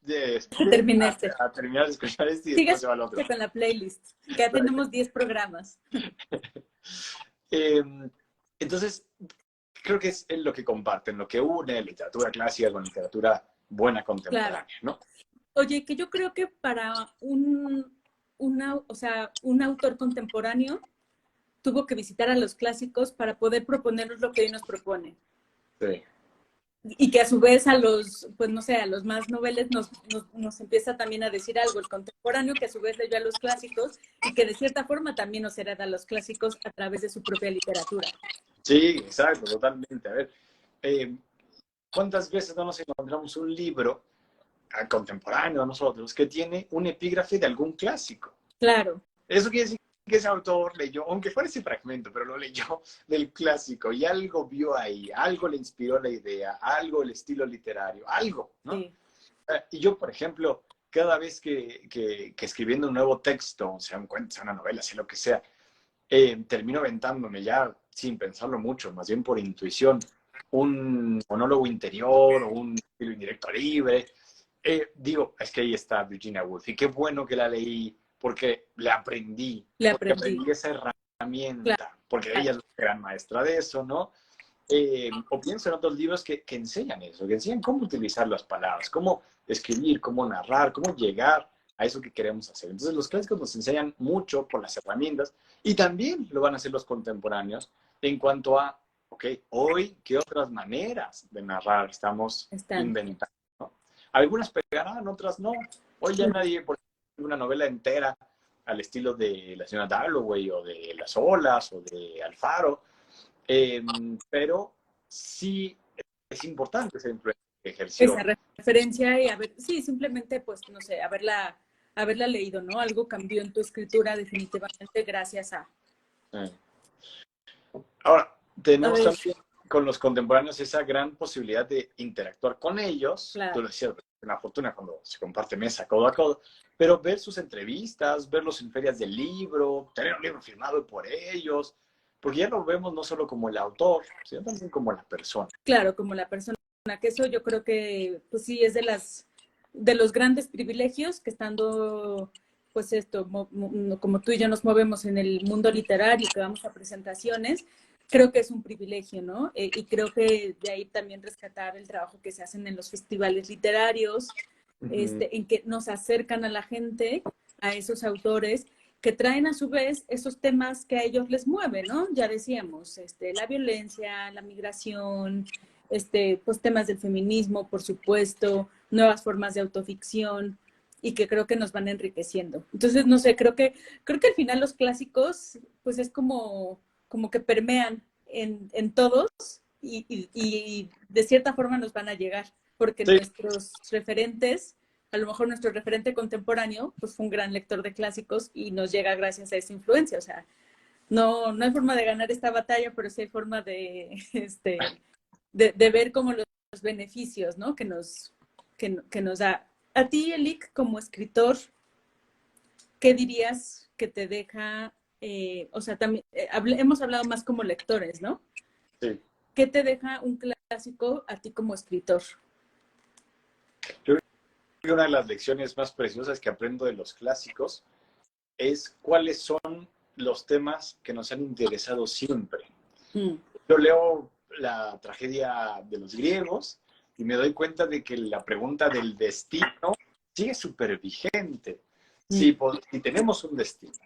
B: terminé
A: a terminar de escuchar este y después se va al otro.
B: Con la playlist, que ya tenemos 10 programas.
A: Entonces, creo que es lo que comparten, lo que une literatura clásica con literatura buena contemporánea, claro, ¿no?
B: Oye, que yo creo que para un autor contemporáneo tuvo que visitar a los clásicos para poder proponernos lo que hoy nos propone.
A: Sí.
B: Y que a su vez a los, pues no sé, a los más noveles nos empieza también a decir algo, el contemporáneo que a su vez leyó a los clásicos y que de cierta forma también nos hereda a los clásicos a través de su propia literatura.
A: Sí, exacto, totalmente. A ver, ¿cuántas veces no nos encontramos un libro contemporáneo a nosotros que tiene un epígrafe de algún clásico?
B: Claro.
A: Eso quiere decir que ese autor leyó, aunque fuera ese fragmento, pero lo leyó del clásico y algo vio ahí, algo le inspiró la idea, algo el estilo literario, algo, ¿no? Sí. Y yo, por ejemplo, cada vez que escribiendo un nuevo texto, sea un cuento, sea una novela, sea lo que sea, termino aventándome ya sin pensarlo mucho, más bien por intuición, un monólogo interior o un estilo indirecto libre. Digo, es que ahí está Virginia Woolf y qué bueno que la leí, porque aprendí esa herramienta, claro, porque ella es la gran maestra de eso, ¿no? O pienso en otros libros que enseñan eso, que enseñan cómo utilizar las palabras, cómo escribir, cómo narrar, cómo llegar a eso que queremos hacer. Entonces los clásicos nos enseñan mucho por las herramientas y también lo van a hacer los contemporáneos en cuanto a, ok, hoy, ¿qué otras maneras de narrar estamos inventando? ¿No? Algunas pegarán, otras no. Hoy ya nadie, por una novela entera al estilo de la señora Dalloway o de Las Olas o de Alfaro, pero sí es importante esa influencia que ejerció.
B: Esa referencia y simplemente, pues, no sé, haberla leído, ¿no? Algo cambió en tu escritura definitivamente gracias a...
A: Eh. Ahora,
B: A
A: tenemos
B: ver,
A: también con los contemporáneos esa gran posibilidad de interactuar con ellos. Tú
B: claro.
A: lo decías, una fortuna cuando se comparte mesa codo a codo, pero ver sus entrevistas, verlos en ferias del libro, tener un libro firmado por ellos, porque ya lo vemos no solo como el autor, sino también como la persona.
B: Claro, como la persona, que eso yo creo que, pues sí, es de los grandes privilegios que estando, pues esto, como tú y yo nos movemos en el mundo literario, que vamos a presentaciones, creo que es un privilegio, ¿no? Y creo que de ahí también rescatar el trabajo que se hacen en los festivales literarios, en que nos acercan a la gente, a esos autores, que traen a su vez esos temas que a ellos les mueven, ¿no? Ya decíamos, la violencia, la migración, pues temas del feminismo, por supuesto, nuevas formas de autoficción y que creo que nos van enriqueciendo. Entonces, no sé, creo que al final los clásicos, pues es como que permean en todos y de cierta forma nos van a llegar, porque
A: Sí,
B: nuestros referentes, a lo mejor nuestro referente contemporáneo, pues fue un gran lector de clásicos y nos llega gracias a esa influencia. O sea, no hay forma de ganar esta batalla, pero sí hay forma de ver como los beneficios, ¿no? Que nos da. A ti, Elic, como escritor, ¿qué dirías que te deja, o sea, también, hemos hablado más como lectores, ¿no?
A: sí.
B: ¿Qué te deja un clásico a ti como escritor?
A: Yo creo que una de las lecciones más preciosas que aprendo de los clásicos es cuáles son los temas que nos han interesado siempre.
B: Mm.
A: Yo leo la tragedia de los griegos y me doy cuenta de que la pregunta del destino sigue súper vigente. Si tenemos un destino,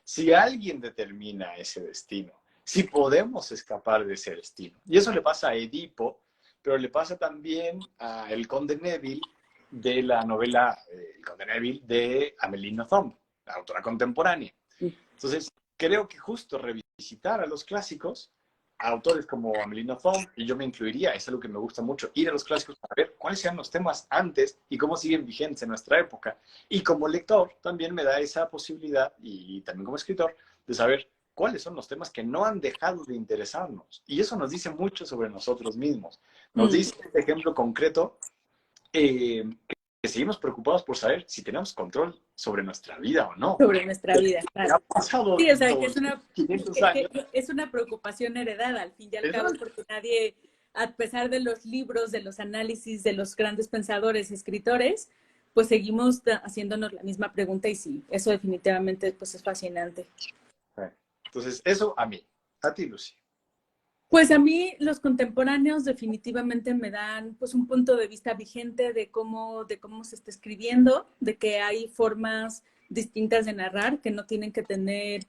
A: si alguien determina ese destino, si podemos escapar de ese destino. Y eso le pasa a Edipo, pero le pasa también a El Conde Neville de la novela El Conde Neville de Amélie Nothomb, la autora contemporánea. Entonces, creo que justo revisitar a los clásicos, a autores como Amélie Nothomb, y yo me incluiría, es algo que me gusta mucho, ir a los clásicos para ver cuáles eran los temas antes y cómo siguen vigentes en nuestra época. Y como lector también me da esa posibilidad, y también como escritor, de saber cuáles son los temas que no han dejado de interesarnos. Y eso nos dice mucho sobre nosotros mismos. Nos dice, este ejemplo concreto, que seguimos preocupados por saber si tenemos control sobre nuestra vida o no.
B: Sobre nuestra vida,
A: Ya ha
B: claro.
A: pasado
B: Sí, o sea, que es
A: 500 años.
B: que es una preocupación heredada, al fin y al cabo,
A: Exacto.
B: porque nadie, a pesar de los libros, de los análisis, de los grandes pensadores y escritores, pues seguimos haciéndonos la misma pregunta y sí, eso definitivamente pues es fascinante.
A: Entonces, eso a mí. A ti, Lucy.
B: Pues a mí los contemporáneos definitivamente me dan pues un punto de vista vigente de cómo se está escribiendo, de que hay formas distintas de narrar que no tienen que tener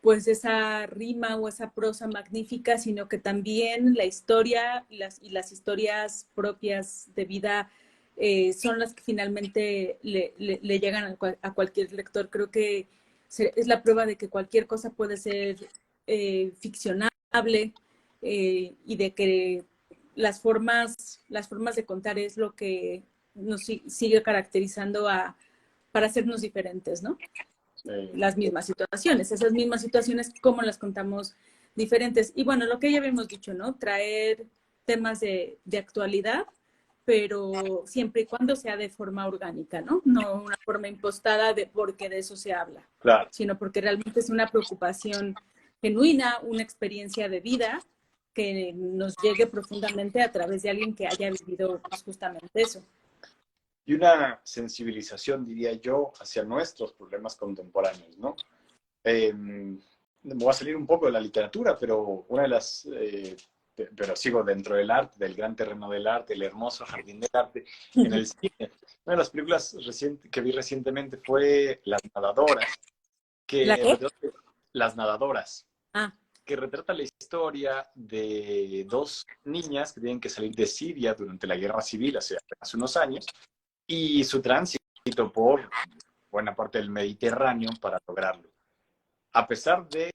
B: pues esa rima o esa prosa magnífica, sino que también la historia y las historias propias de vida son las que finalmente le llegan a cualquier lector. Creo que es la prueba de que cualquier cosa puede ser ficcionable y de que las formas de contar es lo que nos sigue caracterizando para hacernos diferentes, ¿no? Las mismas situaciones, esas mismas situaciones, cómo las contamos diferentes. Y bueno, lo que ya habíamos dicho, ¿no? Traer temas de actualidad, pero siempre y cuando sea de forma orgánica, ¿no? No una forma impostada de porque de eso se habla,
A: Claro.
B: sino porque realmente es una preocupación genuina, una experiencia de vida que nos llegue profundamente a través de alguien que haya vivido pues, justamente eso.
A: Y una sensibilización, diría yo, hacia nuestros problemas contemporáneos, ¿no? Me voy a salir un poco de la literatura, pero una de las, pero sigo dentro del arte, del gran terreno del arte, el hermoso jardín del arte, en el cine. Una de las películas que vi recientemente fue Las Nadadoras,
B: ¿La
A: que
B: qué?
A: retrata, Las Nadadoras,
B: Ah,
A: que retrata la historia de dos niñas que tienen que salir de Siria durante la guerra civil hace apenas unos años, y su tránsito por buena parte del Mediterráneo para lograrlo. A pesar de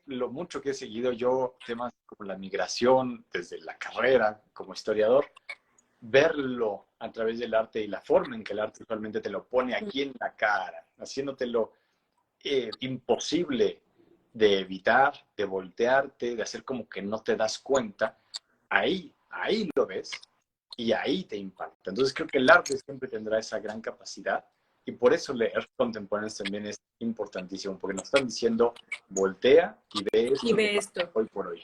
A: lo mucho que he seguido yo temas como la migración desde la carrera como historiador, verlo a través del arte y la forma en que el arte usualmente te lo pone aquí en la cara, haciéndotelo imposible de evitar, de voltearte, de hacer como que no te das cuenta, ahí lo ves y ahí te impacta. Entonces creo que el arte siempre tendrá esa gran capacidad y por eso leer contemporáneos también es importantísimo, porque nos están diciendo, voltea y ve esto hoy por hoy.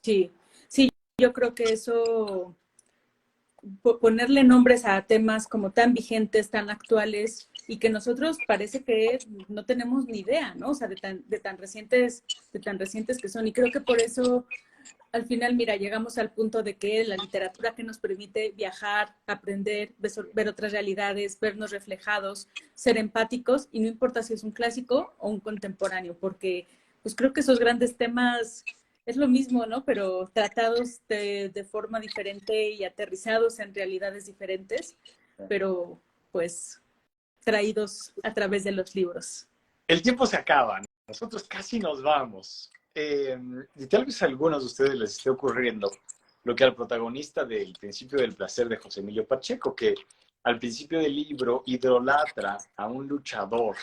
B: Sí, sí, yo creo que eso, ponerle nombres a temas como tan vigentes, tan actuales, y que nosotros parece que no tenemos ni idea, ¿no? O sea, de tan recientes que son. Y creo que por eso, al final, mira, llegamos al punto de que la literatura que nos permite viajar, aprender, ver otras realidades, vernos reflejados, ser empáticos, y no importa si es un clásico o un contemporáneo, porque pues creo que esos grandes temas es lo mismo, ¿no? Pero tratados de forma diferente y aterrizados en realidades diferentes, pero pues traídos a través de los libros.
A: El tiempo se acaba, nosotros casi nos vamos. Y tal vez a algunos de ustedes les esté ocurriendo lo que al protagonista del Principio del Placer de José Emilio Pacheco, que al principio del libro idolatra a un luchador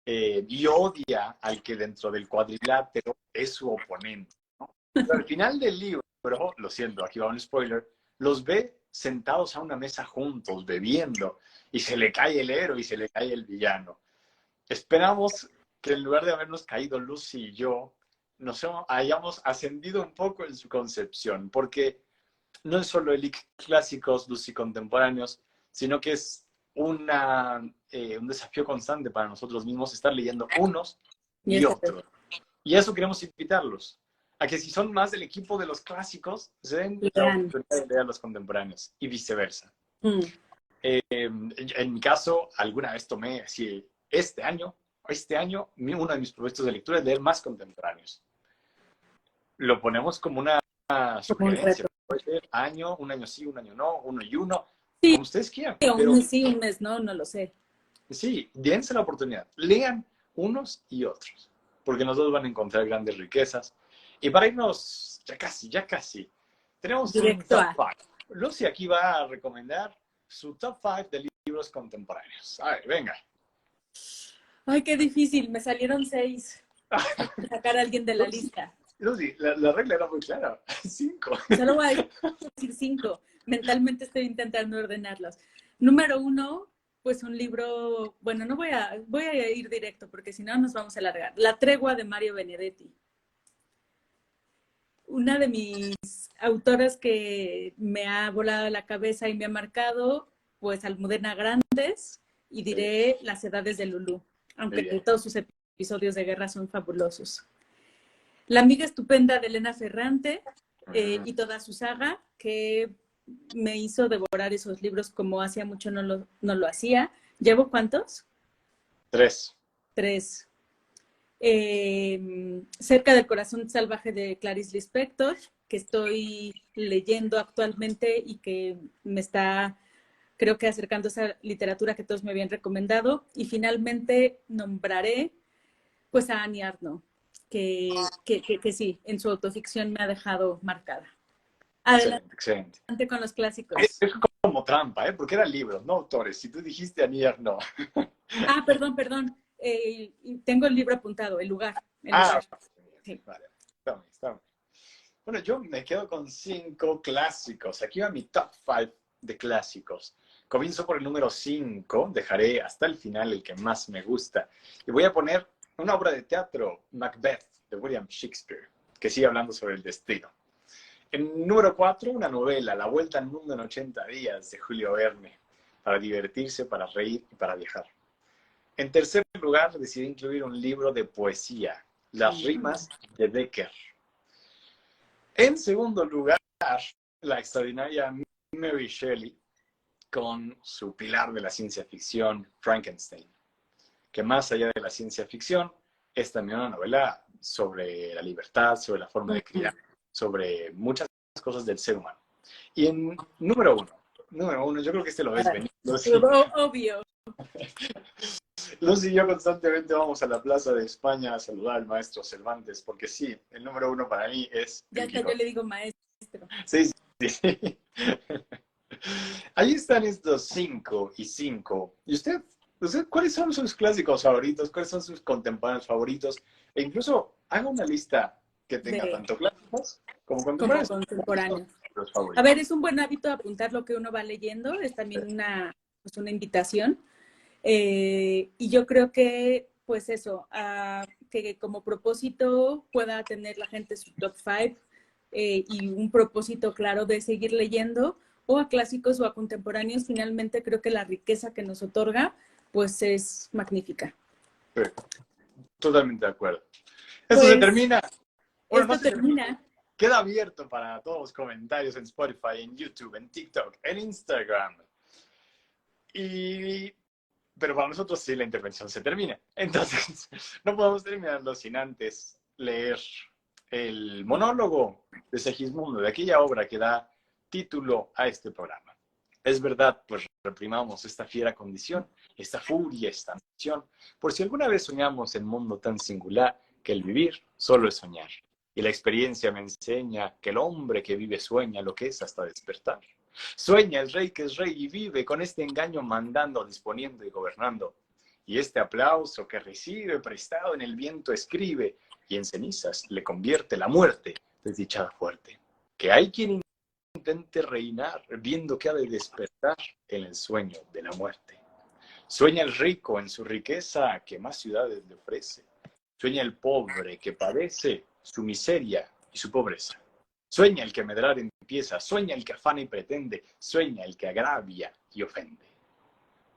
A: y odia al que dentro del cuadrilátero es su oponente, ¿no? Pero al final del libro, lo siento, aquí va un spoiler, los ve sentados a una mesa juntos, bebiendo, y se le cae el héroe y se le cae el villano. Esperamos que en lugar de habernos caído Lucy y yo, nos hayamos ascendido un poco en su concepción, porque no es solo el clásicos, Lucy contemporáneos, sino que es un desafío constante para nosotros mismos estar leyendo unos y otros. Y a eso queremos invitarlos, a que si son más del equipo de los clásicos, se den la oportunidad de leer los contemporáneos y viceversa. En mi caso, alguna vez tomé así, este año, uno de mis proyectos de lectura es leer más contemporáneos. Lo ponemos como una sugerencia. Puede ser un año sí, un año no, uno y uno, sí, como ustedes quieran.
B: Sí, pero, un mes sí, un mes no, no lo sé.
A: Sí, dense la oportunidad. Lean unos y otros, porque nosotros van a encontrar grandes riquezas. Y para irnos, ya casi, tenemos
B: directo
A: un top 5. Lucy aquí va a recomendar su top 5 de libros contemporáneos. A ver, venga.
B: Ay, qué difícil, me salieron 6. Sacar a alguien de la lista.
A: Lucy, la regla era muy clara. 5.
B: Solo voy a decir 5. Mentalmente estoy intentando ordenarlos. Número 1, pues un libro, bueno, no voy a ir directo porque si no nos vamos a alargar. La tregua de Mario Benedetti. Una de mis autoras que me ha volado la cabeza y me ha marcado, pues Almudena Grandes, y diré Las edades de Lulú, aunque todos sus episodios de guerra son fabulosos. La amiga estupenda de Elena Ferrante y toda su saga, que me hizo devorar esos libros como hacía mucho no lo hacía. ¿Llevo cuántos?
A: 3.
B: Cerca del corazón salvaje de Clarice Lispector, que estoy leyendo actualmente y que me está, creo que acercando a esa literatura que todos me habían recomendado. Y finalmente nombraré pues a Annie Ernaux, que sí, en su autoficción me ha dejado marcada.
A: Excelente.
B: Con los clásicos.
A: Es como trampa, porque eran libros, no autores. Si tú dijiste Annie Ernaux.
B: Perdón. Tengo el libro apuntado, El lugar.
A: Sí. Vale. Está bien. Bueno, yo me quedo con 5 clásicos. Aquí va mi top 5 de clásicos. Comienzo por el número 5. Dejaré hasta el final el que más me gusta. Y voy a poner una obra de teatro, Macbeth, de William Shakespeare, que sigue hablando sobre el destino. En número 4, una novela, La vuelta al mundo en 80 días, de Julio Verne, para divertirse, para reír y para viajar. En tercer lugar, decidí incluir un libro de poesía, Las rimas de Becker. En segundo lugar, la extraordinaria Mary Shelley, con su pilar de la ciencia ficción, Frankenstein, que más allá de la ciencia ficción, es también una novela sobre la libertad, sobre la forma de criar, sobre muchas cosas del ser humano. Y en número uno, yo creo que este lo ves venir.
B: Obvio.
A: Lucy y yo constantemente vamos a la Plaza de España a saludar al maestro Cervantes, porque sí, el número 1 para mí es...
B: Ya está, yo le digo maestro.
A: Sí. Ahí están estos 5 y 5. Y usted Entonces, ¿cuáles son sus clásicos favoritos? ¿Cuáles son sus contemporáneos favoritos? E incluso haga una lista que tenga
B: de,
A: tanto clásicos como
B: como
A: contemporáneos.
B: contemporáneos.
A: Los
B: A ver,
A: favoritos.
B: es un buen hábito apuntar lo que uno va leyendo, es también pues una invitación. Y yo creo que, pues eso, que como propósito pueda tener la gente su top 5 y un propósito claro de seguir leyendo, o a clásicos o a contemporáneos. Finalmente creo que la riqueza que nos otorga, pues es magnífica.
A: Sí, totalmente de acuerdo. Esto se
B: Pues
A: termina. Bueno, no
B: esto
A: se termina.
B: termina.
A: Queda abierto para todos los comentarios en Spotify, en YouTube, en TikTok, en Instagram. Pero para nosotros sí la intervención se termina. Entonces, no podemos terminarlo sin antes leer el monólogo de Segismundo, de aquella obra que da título a este programa. Es verdad, pues reprimamos esta fiera condición, esta furia, esta ambición, por si alguna vez soñamos en mundo tan singular que el vivir solo es soñar. Y la experiencia me enseña que el hombre que vive sueña lo que es hasta despertar. Sueña el rey que es rey y vive con este engaño mandando, disponiendo y gobernando. Y este aplauso que recibe prestado en el viento escribe y en cenizas le convierte la muerte desdichada fuerte. Que hay quien intente reinar viendo que ha de despertar en el sueño de la muerte. Sueña el rico en su riqueza que más ciudades le ofrece. Sueña el pobre que padece su miseria y su pobreza. Sueña el que medrar empieza, sueña el que afana y pretende, sueña el que agravia y ofende.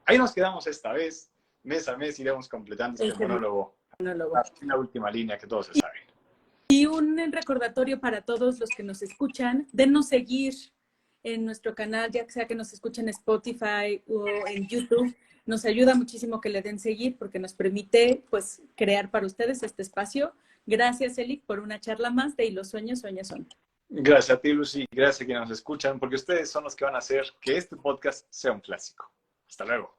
A: Ahí nos quedamos esta vez, mes a mes iremos completando este monólogo. La última línea que todos se saben.
B: Y un recordatorio para todos los que nos escuchan, denos seguir en nuestro canal, ya sea que nos escuchen en Spotify o en YouTube. Nos ayuda muchísimo que le den seguir porque nos permite pues crear para ustedes este espacio. Gracias, Eli, por una charla más de Y los sueños, sueños son.
A: Gracias a ti, Lucy. Gracias a quienes nos escuchan, porque ustedes son los que van a hacer que este podcast sea un clásico. Hasta luego.